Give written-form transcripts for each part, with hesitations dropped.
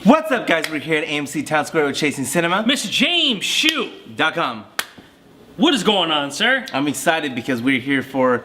What's up, guys? We're here at AMC Town Square with Chasing Cinema. Mr. James Hsu.com. What is going on, sir? I'm excited because we're here for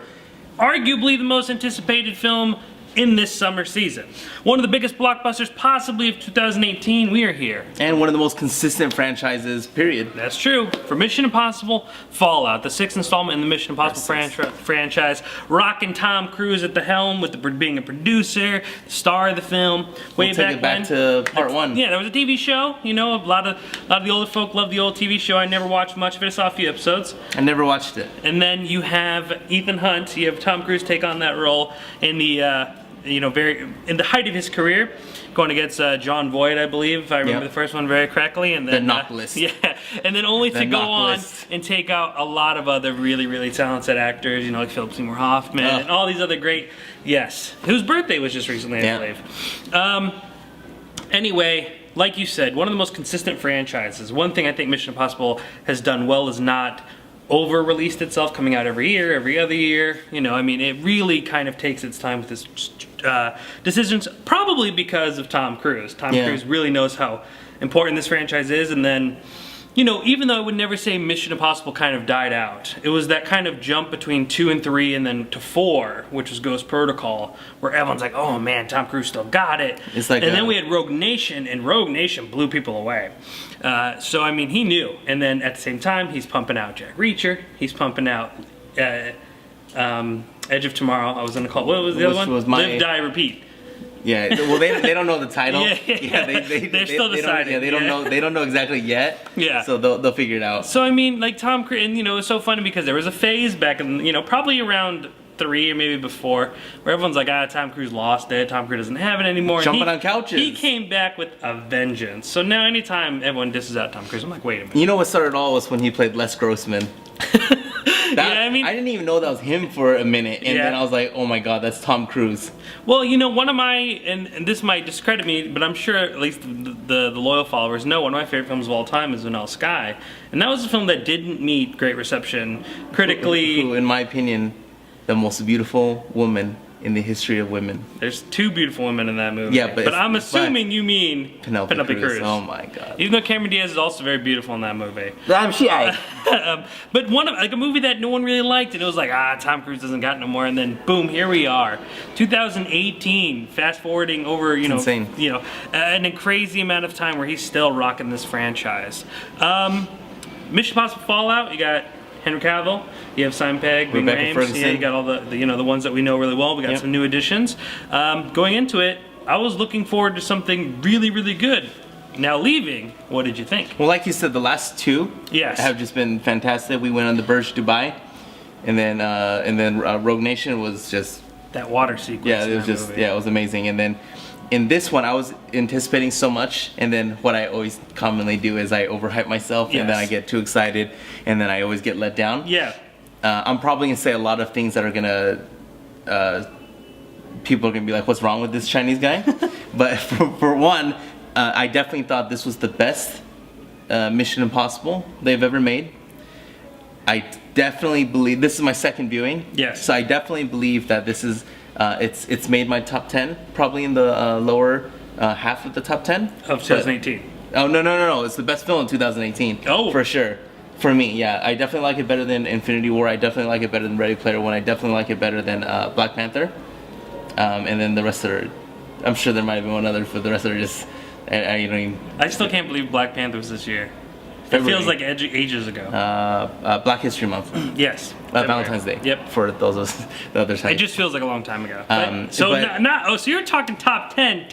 arguably the most anticipated film in this summer season. One of the biggest blockbusters possibly of 2018, we are here. and one of the most consistent franchises, period. That's true. For Mission Impossible Fallout, the 6th installment in the Mission Impossible franchise, rocking Tom Cruise at the helm with being a producer, the star of the film. We'll take it back to part one. Yeah, there was a TV show. You know, a lot of the older folk love the old TV show. I never watched much of it. I saw a few episodes. I never watched it. And then you have Ethan Hunt. You have Tom Cruise take on that role in the in the height of his career, going against John Voight, I believe, if I remember the first one very correctly, and then the Knocklist. Yeah, and then only to go on and take out a lot of other really talented actors, you know, like Philip Seymour Hoffman and all these other great, whose birthday was just recently, I believe. Anyway, like you said, one of the most consistent franchises. One thing I think Mission Impossible has done well is not over-released itself, coming out every year, every other year. You know, I mean, it really kind of takes its time with its decisions, probably because of Tom Cruise. Tom Cruise really knows how important this franchise is, and then, you know, even though I would never say Mission Impossible kind of died out, it was that kind of jump between 2 and 3 and then to 4, which was Ghost Protocol, where everyone's like, oh man, Tom Cruise still got it. It's like and then we had Rogue Nation, and Rogue Nation blew people away. So, I mean, he knew. And then at the same time, he's pumping out Jack Reacher, he's pumping out Edge of Tomorrow. I was going to call, what was the other one? Live, Die, Repeat. Yeah, well, they don't know the title. They're still deciding. They don't know exactly yet. Yeah. So they'll figure it out. So I mean, like Tom Cruise, and you know, it's so funny because there was a phase back in, you know, probably around 3 or maybe before, where everyone's like, Tom Cruise lost it. Tom Cruise doesn't have it anymore. Jumping on couches. He came back with a vengeance. So now, anytime everyone disses out Tom Cruise, I'm like, wait a minute. You know what started it all was when he played Les Grossman. I mean, I didn't even know that was him for a minute, and then I was like, oh my god, that's Tom Cruise. Well, you know, one of my, and this might discredit me, but I'm sure at least the loyal followers know, one of my favorite films of all time is Vanilla Sky. And that was a film that didn't meet great reception critically. Who, in my opinion, the most beautiful woman in the history of women. There's 2 beautiful women in that movie. Yeah, but I'm assuming you mean Penelope Cruz. Oh my god. Even though Cameron Diaz is also very beautiful in that movie. I'm shy. But a movie that no one really liked, and it was like, Tom Cruise doesn't got no more, and then boom, here we are. 2018, fast forwarding over, you know, insane. You know, a crazy amount of time where he's still rocking this franchise. Mission Impossible Fallout, you got Henry Cavill, you have Simon Pegg, Ving Rhames, Ferguson. you got all the you know, the ones that we know really well. We got some new additions. Going into it, I was looking forward to something really good. Now leaving, what did you think? Well, like you said, the last 2 have just been fantastic. We went on the Burj Dubai, and then Rogue Nation was just that water sequence. Yeah, it was just it was amazing. And then in this one, I was anticipating so much, and then what I always commonly do is I overhype myself, and then I get too excited, and then I always get let down. Yeah. I'm probably gonna say a lot of things that are gonna people are gonna be like, what's wrong with this Chinese guy? But for one, I definitely thought this was the best Mission Impossible they've ever made. I definitely believe, this is my second viewing. Yes. So I definitely believe that this is it's made my top 10, probably in the lower half of the top 10 of 2018. No, it's the best film in 2018. Oh, for sure. For me, yeah, I definitely like it better than Infinity War. I definitely like it better than Ready Player One. I definitely like it better than Black Panther. And then the rest are, I'm sure there might have been one other, but the rest are just, I still can't believe Black Panther was this year. February. It feels like ages ago. Black History Month. Yes. Valentine's Day. Yep. For those of us, the other side. It just feels like a long time ago. So you're talking top 10.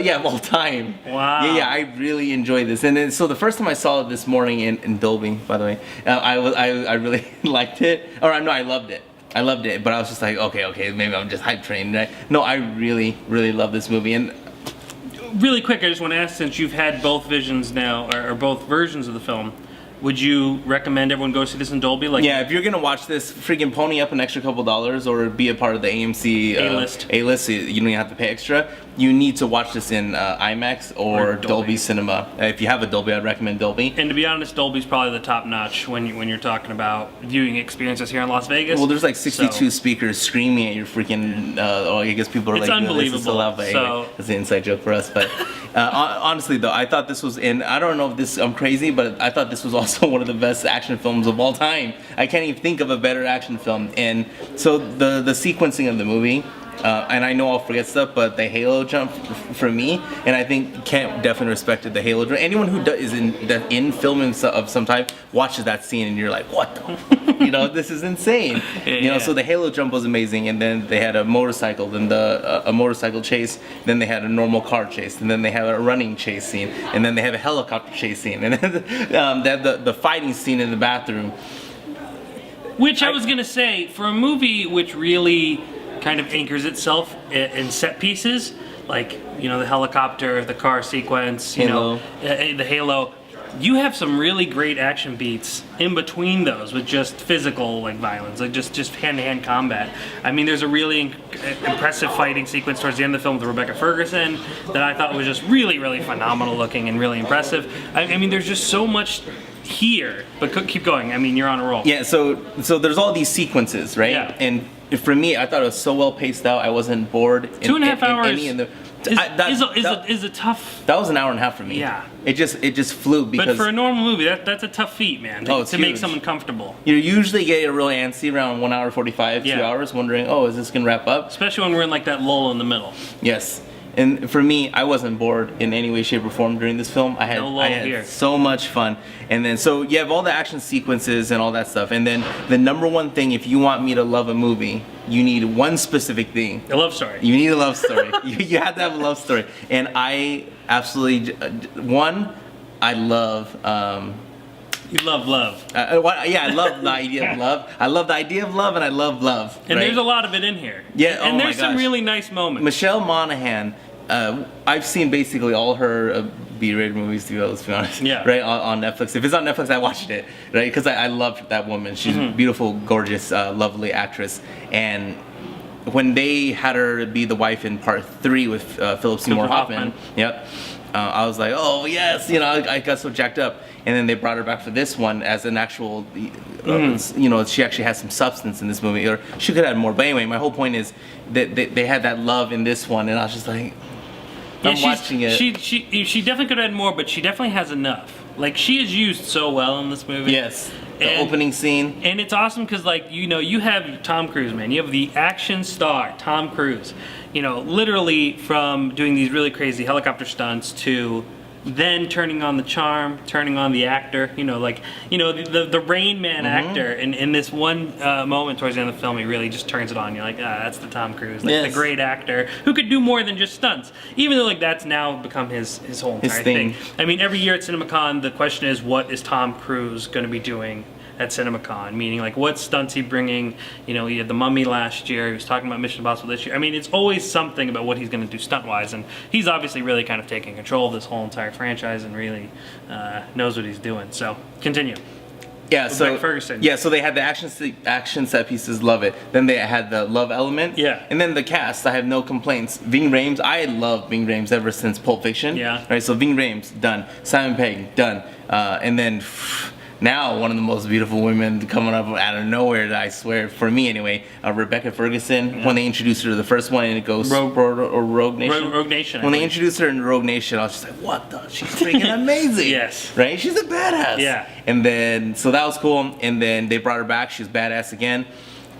Yeah, of all time. Wow. Yeah, I really enjoyed this. And then, so the first time I saw it this morning in Dolby, by the way, I really liked it. Or no, I loved it. But I was just like, okay, maybe I'm just hype trained. No, I really love this movie. And really quick, I just want to ask, since you've had both visions now, or both versions of the film, Would you recommend everyone go see this in Dolby? Like, yeah, if you're gonna watch this, freaking pony up an extra couple dollars or be a part of the AMC A-list. A-list, you don't even have to pay extra. You need to watch this in IMAX or Dolby Cinema. If you have a Dolby, I'd recommend Dolby. And to be honest, Dolby's probably the top notch when you're talking about viewing experiences here in Las Vegas. Well, there's like 62 speakers screaming at your freaking. I guess people are it's like, unbelievable. This is so loud, but anyway, that's an inside joke for us. But honestly, though, I thought this was I don't know if I'm crazy, but I thought this was also one of the best action films of all time. I can't even think of a better action film. And so the sequencing of the movie. And I know I'll forget stuff, but the Halo jump for me, and I think Kent definitely respected the Halo jump. Anyone who is in film of some type watches that scene, and you're like, what the? This is insane. So the Halo jump was amazing, and then they had a motorcycle, then a motorcycle chase, then they had a normal car chase, and then they have a running chase scene, and then they have a helicopter chase scene, and then they have the fighting scene in the bathroom. Which I was gonna say, for a movie which really kind of anchors itself in set pieces, like the helicopter, the car sequence, the Halo. You have some really great action beats in between those with just physical violence, like just hand-to-hand combat. I mean, there's a really impressive fighting sequence towards the end of the film with Rebecca Ferguson that I thought was just really, really phenomenal looking and really impressive. I mean, there's just so much here, but keep going. I mean, you're on a roll. Yeah, so there's all these sequences, right? Yeah. And for me, I thought it was so well paced out. I wasn't bored. 2.5 hours is a tough. That was an hour and a half for me. Yeah. It just flew because. But for a normal movie, that's a tough feat, man. To make someone comfortable. You usually get a real antsy around 1 hour 45, 2 hours, wondering, is this gonna wrap up? Especially when we're in that lull in the middle. Yes. And for me, I wasn't bored in any way, shape, or form during this film. I had so much fun. And then, so you have all the action sequences and all that stuff. And then the number one thing, if you want me to love a movie, you need one specific thing. A love story. You need a love story. you have to have a love story. And I absolutely, I love... You love love. I love the idea of love. I love the idea of love, and I love love. And there's a lot of it in here. Yeah, and there's some really nice moments. Michelle Monaghan, I've seen basically all her B-rated movies, let's be honest. Yeah. Right, on Netflix. If it's on Netflix, I watched it, right? Because I love that woman. She's a beautiful, gorgeous, lovely actress. And when they had her be the wife in part 3 with Philip Seymour Hoffman, yep. I was like, oh yes, I got so jacked up, and then they brought her back for this one as an actual, she actually has some substance in this movie, or she could have had more. But anyway, my whole point is that they had that love in this one, and I was just like, I'm watching it. She definitely could have had more, but she definitely has enough. She is used so well in this movie. Yes. The opening scene. And it's awesome because, you have Tom Cruise, man. You have the action star, Tom Cruise. Literally from doing these really crazy helicopter stunts to then turning on the charm, turning on the actor. The Rain Man actor. In this one moment towards the end of the film, he really just turns it on. You're like, that's the Tom Cruise. The great actor who could do more than just stunts. Even though, that's now become his whole entire thing. I mean, every year at CinemaCon, the question is, what is Tom Cruise going to be doing at CinemaCon? Meaning, what stunts he bringing? He had The Mummy last year. He was talking about Mission Impossible this year. I mean, it's always something about what he's going to do stunt-wise, and he's obviously really kind of taking control of this whole entire franchise and really knows what he's doing. So, continue. Yeah, so Ferguson. Yeah, so they had the action set pieces, love it. Then they had the love element. Yeah. And then the cast, I have no complaints. Ving Rhames, I love Ving Rhames ever since Pulp Fiction. Yeah. Right, so Ving Rhames, done. Simon Pegg, done. And then now one of the most beautiful women coming up out of nowhere, I swear, for me anyway, Rebecca Ferguson. Yeah. When they introduced her to the first one, and it goes Rogue Nation. Rogue Nation. When they introduced her in Rogue Nation, I was just like, what the? She's freaking amazing. Yes. Right? She's a badass. Yeah. And then, so that was cool. And then they brought her back. She was badass again.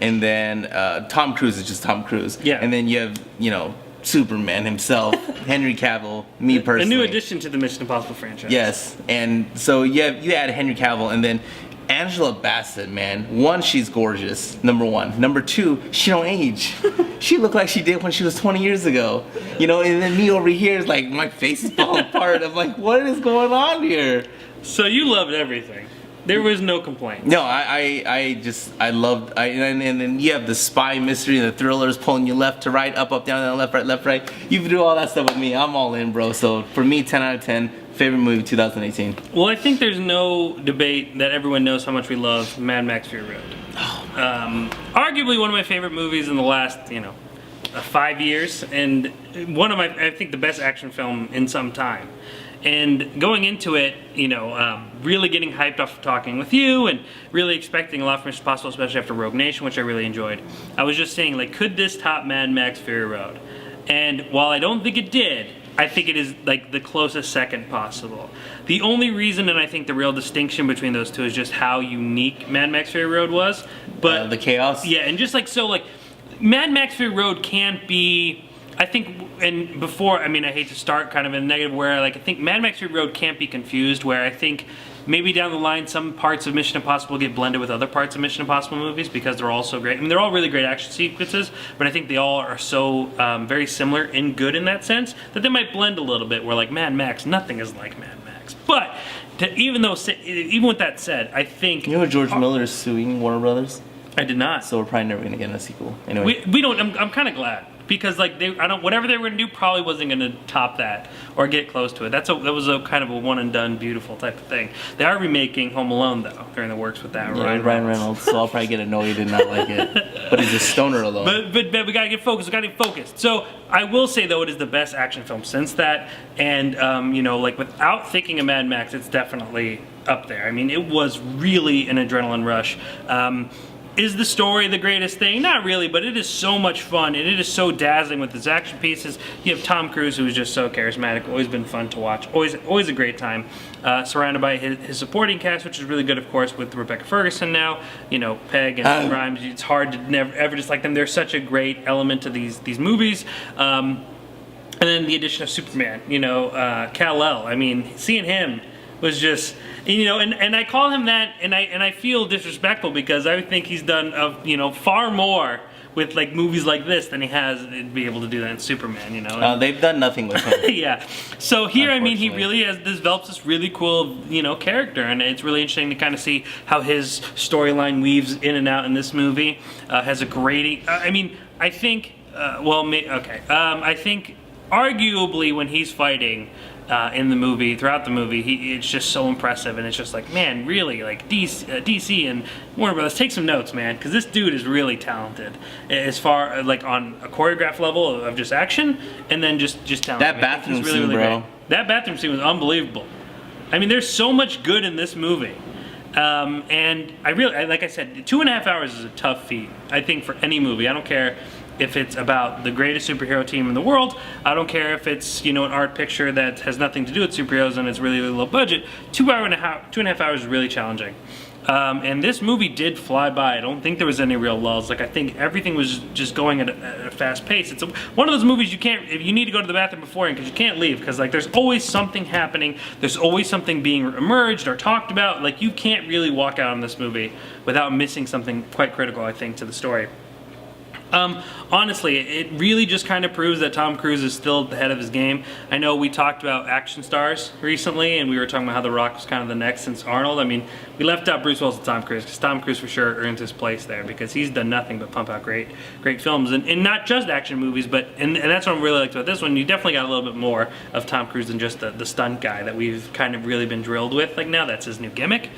And then Tom Cruise is just Tom Cruise. Yeah. And then you have, Superman himself, Henry Cavill, me personally. A new addition to the Mission Impossible franchise. Yes, and so you add Henry Cavill, and then Angela Bassett, man. One, she's gorgeous, number one. Number two, she don't age. She looked like she did when she was 20 years ago. And then me over here is like, my face is falling apart. I'm like, what is going on here? So you loved everything. There was no complaints. No, I loved, and then you have the spy mystery and the thrillers pulling you left to right, up, down, left, right. You do all that stuff with me. I'm all in, bro. So for me, 10 out of 10, favorite movie 2018. Well, I think there's no debate that everyone knows how much we love Mad Max Fury Road. Arguably one of my favorite movies in the last, 5 years, and I think the best action film in some time. And going into it, really getting hyped off of talking with you and really expecting a lot from Mission Impossible, especially after Rogue Nation, which I really enjoyed. I was just saying, like, could this top Mad Max Fury Road? And while I don't think it did, I think it is like the closest second possible. The only reason, and I think the real distinction between those two, is just how unique Mad Max Fury Road was. But the chaos. Yeah, and just like Mad Max Fury Road can't be. I think, and before, I hate to start kind of in a negative where, I think Mad Max Fury Road can't be confused, where I think maybe down the line some parts of Mission Impossible get blended with other parts of Mission Impossible movies because they're all so great. They're all really great action sequences, but I think they all are so very similar and good in that sense that they might blend a little bit, where like Mad Max, nothing is like Mad Max. But even with that said, I think... You know George Miller is suing Warner Brothers? I did not. So we're probably never going to get a sequel. Anyway. We don't... I'm kind of glad. Because whatever they were gonna do probably wasn't gonna top that or get close to it. That was a kind of a one and done, beautiful type of thing. They are remaking Home Alone though. They're in the works with that. Yeah, Ryan Reynolds. So I'll probably get annoyed and not like it. But he's a stoner alone. But we gotta get focused. We gotta get focused. So I will say though, it is the best action film since that. And without thinking of Mad Max, it's definitely up there. It was really an adrenaline rush. Is the story the greatest thing? Not really, but it is so much fun, and it is so dazzling with its action pieces. You have Tom Cruise, who is just so charismatic, always been fun to watch, always a great time. Surrounded by his supporting cast, which is really good, of course, with Rebecca Ferguson now. Pegg and Rhames. It's hard to never ever dislike them. They're such a great element to these movies. And then the addition of Superman. Kal-El. Seeing him was just, and I call him that, and I feel disrespectful because I think he's done far more with movies like this than he has to be able to do that in Superman. They've done nothing with him. Yeah. So here, he really has developed this really cool, character, and it's really interesting to kind of see how his storyline weaves in and out in this movie. Has a great, I think, I think arguably when he's fighting. In the movie, throughout the movie, it's just so impressive, and it's just like, man, really, DC and Warner Brothers, take some notes, man, because this dude is really talented as far on a choreographed level of just action, and then just talent. That bathroom scene, bro. Great. That bathroom scene was unbelievable. There's so much good in this movie. And I really, like I said, 2.5 hours is a tough feat, I think, for any movie. I don't care if it's about the greatest superhero team in the world. I don't care if it's an art picture that has nothing to do with superheroes and it's really, really low budget. 2.5 hours is really challenging. And this movie did fly by. I don't think there was any real lulls. I think everything was just going at a fast pace. It's one of those movies you need to go to the bathroom beforehand because you can't leave because there's always something happening. There's always something being emerged or talked about. You can't really walk out on this movie without missing something quite critical, I think, to the story. Honestly, it really just kind of proves that Tom Cruise is still the head of his game. I know we talked about action stars recently, and we were talking about how The Rock was kind of the next since Arnold. We left out Bruce Willis and Tom Cruise, because Tom Cruise for sure earns his place there, because he's done nothing but pump out great films, and not just action movies, but, and that's what I really liked about this one, you definitely got a little bit more of Tom Cruise than just the stunt guy that we've kind of really been drilled with. Now that's his new gimmick.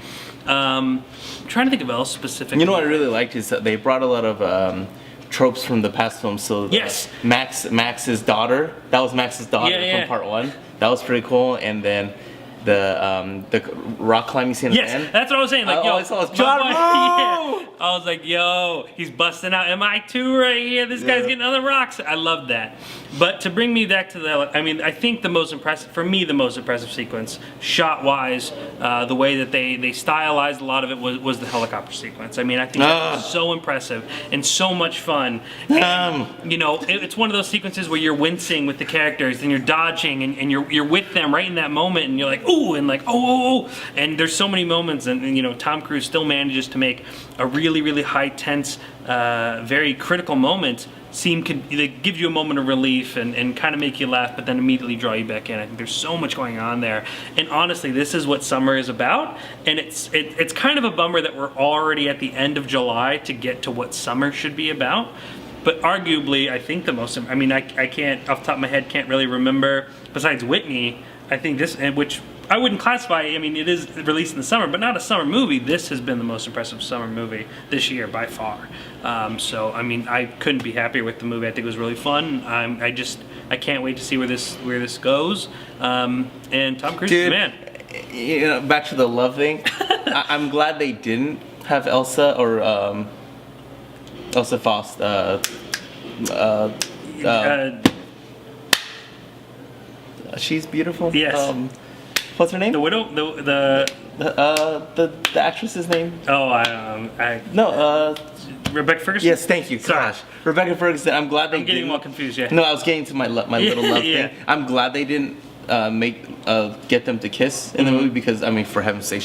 I'm trying to think of else specifically. You know what I really liked is that they brought a lot of tropes from the past films. So yes, Max's daughter. That was Max's daughter from part 1. That was pretty cool. And then the rock climbing scene. Yes, at the end. That's what I was saying. Like, yo, I saw his John. Yeah. I was like, yo, he's busting out MI2 right here. This guy's getting on the rocks. I loved that. But to bring me back to the, I think the most impressive, for me, the most impressive sequence, shot-wise, the way that they stylized a lot of it was the helicopter sequence. I think that was so impressive and so much fun. And, it's one of those sequences where you're wincing with the characters and you're dodging and you're with them right in that moment and you're like, ooh, and like, oh. And there's so many moments and Tom Cruise still manages to make a really, really high tense, very critical moment they give you a moment of relief and kind of make you laugh, but then immediately draw you back in. I think there's so much going on there. And honestly, this is what summer is about. And it's kind of a bummer that we're already at the end of July to get to what summer should be about. But arguably, I think I can't, off the top of my head, can't really remember, besides Whitney, I think this, which I wouldn't classify, it is released in the summer, but not a summer movie. This has been the most impressive summer movie this year by far. I couldn't be happier with the movie. I think it was really fun. I can't wait to see where this goes. And Tom Cruise is the man. Back to the love thing. I'm glad they didn't have Elsa or Elsa Faust. She's beautiful. Yes. What's her name? The widow. The actress's name. Rebecca Ferguson. Yes, thank you. Sorry. Gosh, Rebecca Ferguson. I'm glad they. I'm getting all confused. Yeah. No, I was getting to my little love Yeah. thing. I'm glad they didn't get them to kiss in the movie because for heaven's sake,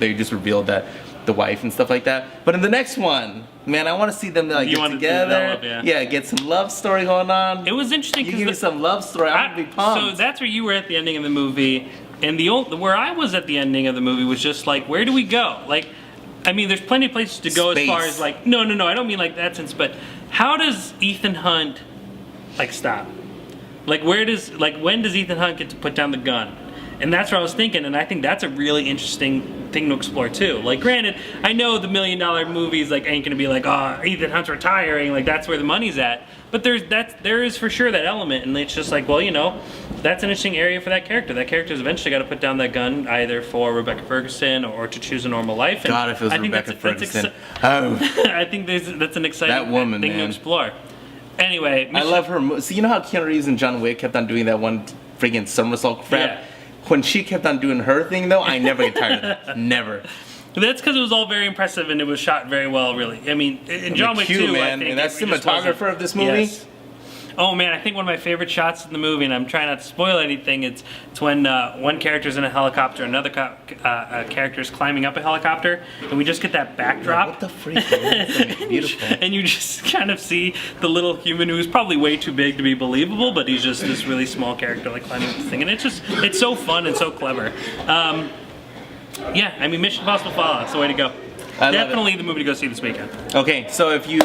they just revealed that the wife and stuff like that. But in the next one, man, I want to see them get together. Get some love story going on. It was interesting because give me some love story. I'm gonna be pumped. So that's where you were at the ending of the movie, and where I was at the ending of the movie was just like, where do we go? There's plenty of places to go. Space. As far as no, I don't mean like that sense, but how does Ethan Hunt stop? When does Ethan Hunt get to put down the gun? And that's what I was thinking, and I think that's a really interesting thing to explore too. Granted, I know the $1 million movies ain't gonna be Ethan Hunt's retiring, that's where the money's at. But there is for sure that element, and it's just that's an interesting area for that character. That character's eventually got to put down that gun either for Rebecca Ferguson or to choose a normal life. And God, if it was Rebecca Ferguson, I think that's an exciting thing to explore. Anyway, I love her. So you know how Keanu Reeves and John Wick kept on doing that one friggin' somersault crap? Yeah. When she kept on doing her thing, though, I never get tired of that. Never. That's because it was all very impressive and it was shot very well, really. In John Wick 2, man, I think and that cinematographer of this movie. Yes. Oh man, I think one of my favorite shots in the movie, and I'm trying not to spoil anything, it's when one character's in a helicopter, another character's climbing up a helicopter, and we just get that backdrop. What the freak, man? That's beautiful. And you just kind of see the little human who's probably way too big to be believable, but he's just this really small character climbing up the thing, and it's so fun and so clever. Mission Impossible Fallout's the way to go. Definitely the movie to go see this weekend. Okay, so if you,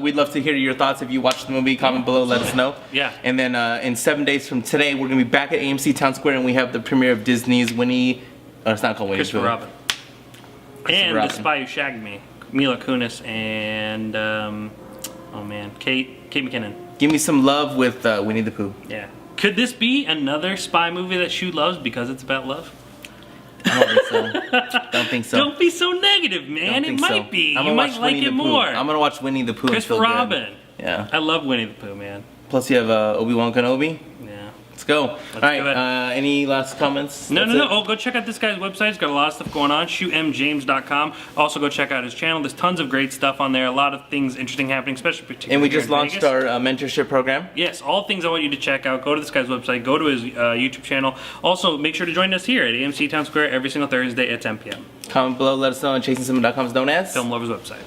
we'd love to hear your thoughts. If you watched the movie, comment below, let us know. Yeah. And then in 7 days from today, we're going to be back at AMC Town Square, and we have the premiere of Disney's Winnie, it's not called Winnie. Christopher Robin. And The Spy Who Shagged Me, Mila Kunis and, Kate McKinnon. Give me some love with Winnie the Pooh. Yeah. Could this be another spy movie that Shu loves because it's about love? I don't think so. Don't think so. Don't be so negative, man. It might be. You might like it more. I'm gonna watch Winnie the Pooh. Christopher Robin. Yeah. I love Winnie the Pooh, man. Plus you have Obi-Wan Kenobi. Yeah. Let's go. All right. Any last comments? No. Oh, go check out this guy's website. He's got a lot of stuff going on. ShuMJames.com. Also, go check out his channel. There's tons of great stuff on there. A lot of things interesting happening, especially And we just launched our mentorship program. Yes, all things I want you to check out. Go to this guy's website. Go to his YouTube channel. Also, make sure to join us here at AMC Town Square every single Thursday at 10 p.m. Comment below. Let us know on ChasingCinema.com is known as Film Lovers website.